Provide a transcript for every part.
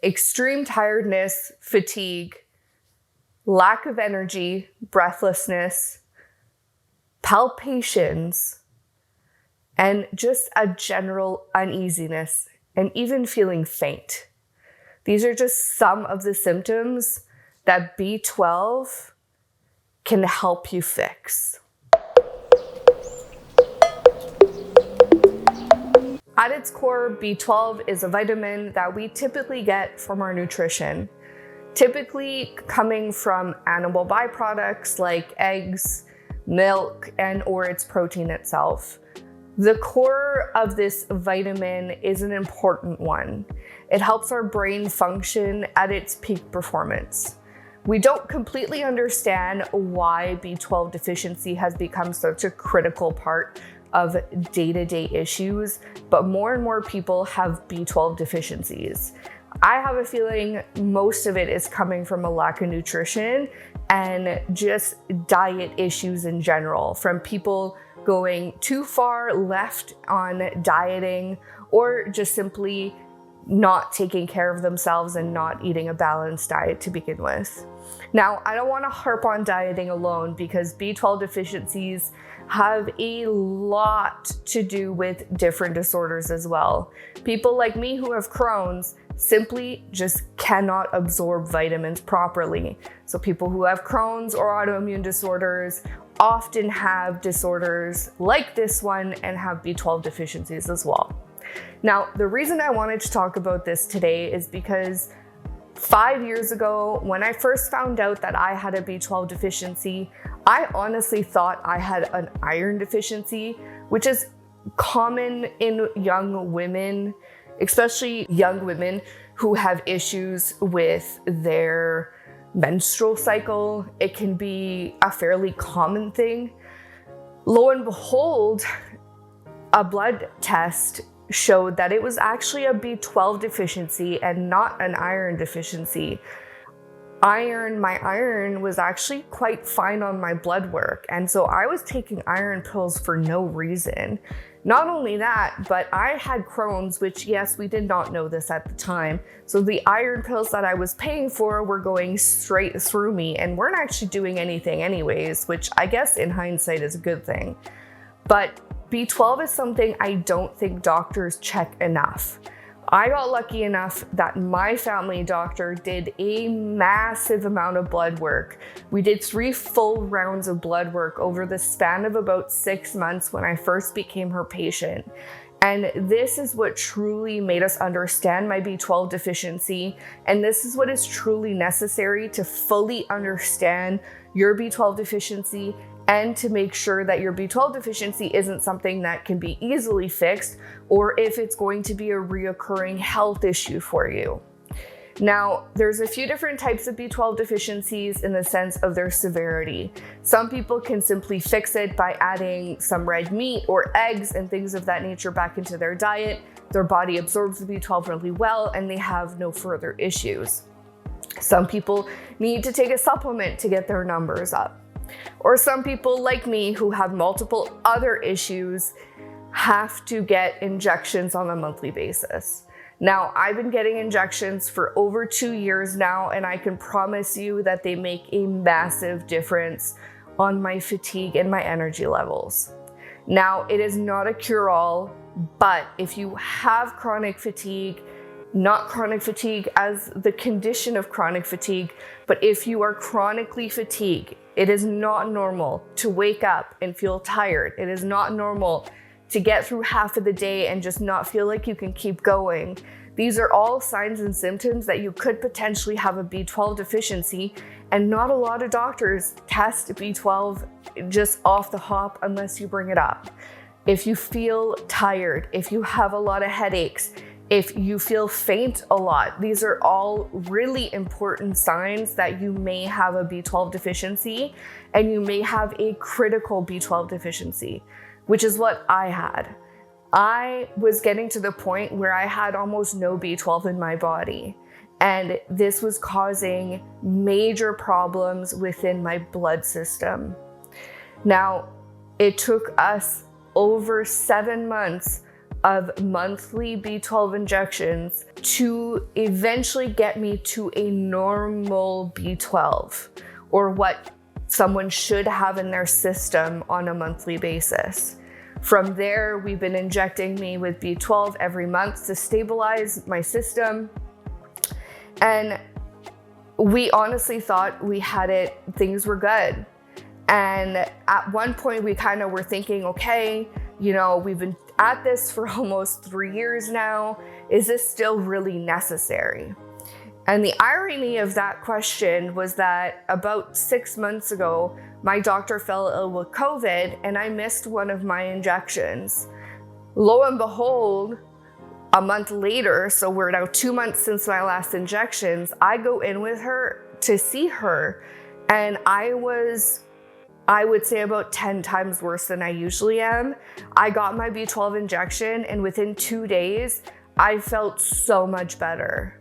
extreme tiredness, fatigue, lack of energy, breathlessness, palpitations, and just a general uneasiness, and even feeling faint. These are just some of the symptoms that B12 can help you fix. At its core, B12 is a vitamin that we typically get from our nutrition, typically coming from animal byproducts like eggs, milk, and or its protein itself. The core of this vitamin is an important one. It helps our brain function at its peak performance. We don't completely understand why B12 deficiency has become such a critical part of day-to-day issues, but more and more people have B12 deficiencies. I have a feeling most of it is coming from a lack of nutrition and just diet issues in general, from people going too far left on dieting or just simply not taking care of themselves and not eating a balanced diet to begin with. Now, I don't want to harp on dieting alone because B12 deficiencies have a lot to do with different disorders as well. People like me who have Crohn's simply just cannot absorb vitamins properly. So people who have Crohn's or autoimmune disorders often have disorders like this one and have B12 deficiencies as well. Now, the reason I wanted to talk about this today is because 5 years ago, when I first found out that I had a B12 deficiency, I honestly thought I had an iron deficiency, which is common in young women, especially young women who have issues with their menstrual cycle. It can be a fairly common thing. Lo and behold, a blood test showed that it was actually a B12 deficiency and not an iron deficiency. My iron was actually quite fine on my blood work, and so I was taking iron pills for no reason. Not only that, but I had Crohn's, which yes, we did not know this at the time. So the iron pills that I was paying for were going straight through me and weren't actually doing anything anyways, which I guess in hindsight is a good thing. But B12 is something I don't think doctors check enough. I got lucky enough that my family doctor did a massive amount of blood work. We did 3 full rounds of blood work over the span of about 6 months when I first became her patient. And this is what truly made us understand my B12 deficiency. And this is what is truly necessary to fully understand your B12 deficiency and to make sure that your B12 deficiency isn't something that can be easily fixed, or if it's going to be a reoccurring health issue for you. Now, there's a few different types of B12 deficiencies in the sense of their severity. Some people can simply fix it by adding some red meat or eggs and things of that nature back into their diet. Their body absorbs the B12 really well and they have no further issues. Some people need to take a supplement to get their numbers up. Or some people like me who have multiple other issues have to get injections on a monthly basis. Now, I've been getting injections for over 2 years now, and I can promise you that they make a massive difference on my fatigue and my energy levels. Now, it is not a cure-all, but if you have chronic fatigue, not chronic fatigue as the condition of chronic fatigue, but if you are chronically fatigued, it is not normal to wake up and feel tired. It is not normal to get through half of the day and just not feel like you can keep going. These are all signs and symptoms that you could potentially have a B12 deficiency, and not a lot of doctors test B12 just off the hop unless you bring it up. If you feel tired, if you have a lot of headaches, if you feel faint a lot, these are all really important signs that you may have a B12 deficiency, and you may have a critical B12 deficiency, which is what I had. I was getting to the point where I had almost no B12 in my body, and this was causing major problems within my blood system. Now, it took us over 7 months of monthly B12 injections to eventually get me to a normal B12, or what someone should have in their system on a monthly basis. From there, we've been injecting me with B12 every month to stabilize my system. And we honestly thought we had it, things were good. And at one point we kind of were thinking, okay, we've been at this for almost 3 years now. Is this still really necessary? And the irony of that question was that about 6 months ago, my doctor fell ill with COVID and I missed one of my injections. Lo and behold, a month later, so we're now 2 months since my last injections, I go in with her to see her, and I would say about 10 times worse than I usually am. I got my B12 injection and within 2 days, I felt so much better.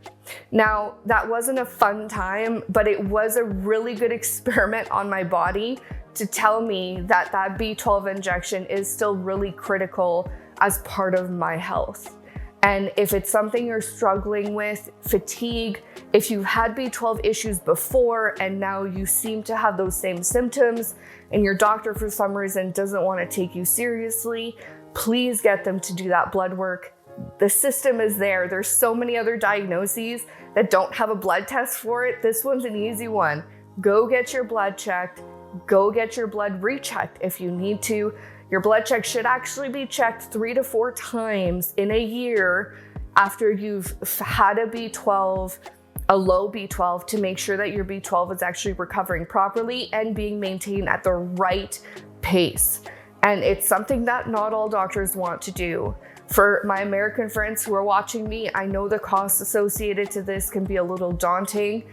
Now, that wasn't a fun time, but it was a really good experiment on my body to tell me that that B12 injection is still really critical as part of my health. And if it's something you're struggling with, fatigue, if you've had B12 issues before and now you seem to have those same symptoms and your doctor for some reason doesn't want to take you seriously, please get them to do that blood work. The system is there. There's so many other diagnoses that don't have a blood test for it. This one's an easy one. Go get your blood checked. Go get your blood rechecked if you need to. Your blood check should actually be checked 3 to 4 times in a year after you've had a B12, a low B12, to make sure that your B12 is actually recovering properly and being maintained at the right pace. And it's something that not all doctors want to do. For my American friends who are watching me, I know the costs associated to this can be a little daunting,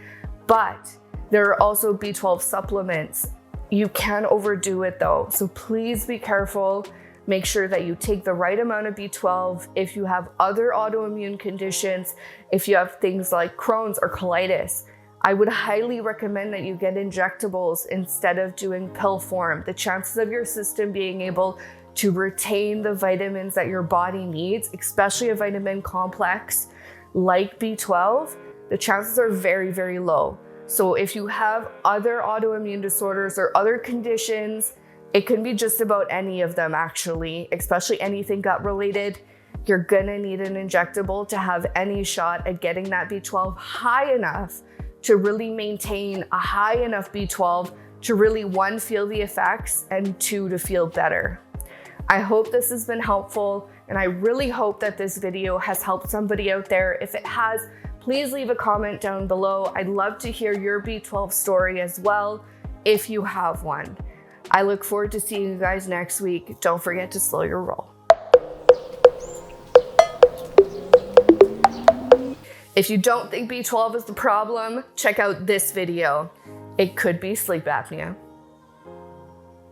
but there are also B12 supplements. You can overdo it though, so please be careful. Make sure that you take the right amount of B12. If you have other autoimmune conditions, if you have things like Crohn's or colitis, I would highly recommend that you get injectables instead of doing pill form. The chances of your system being able to retain the vitamins that your body needs, especially a vitamin complex like B12, the chances are very, very low. So if you have other autoimmune disorders or other conditions, it can be just about any of them actually, especially anything gut related, you're gonna need an injectable to have any shot at getting that B12 high enough to really maintain a high enough B12 to really, 1, feel the effects, and 2, to feel better. I hope this has been helpful, and I really hope that this video has helped somebody out there. If it has, please leave a comment down below. I'd love to hear your B12 story as well, if you have one. I look forward to seeing you guys next week. Don't forget to slow your roll. If you don't think B12 is the problem, check out this video. It could be sleep apnea.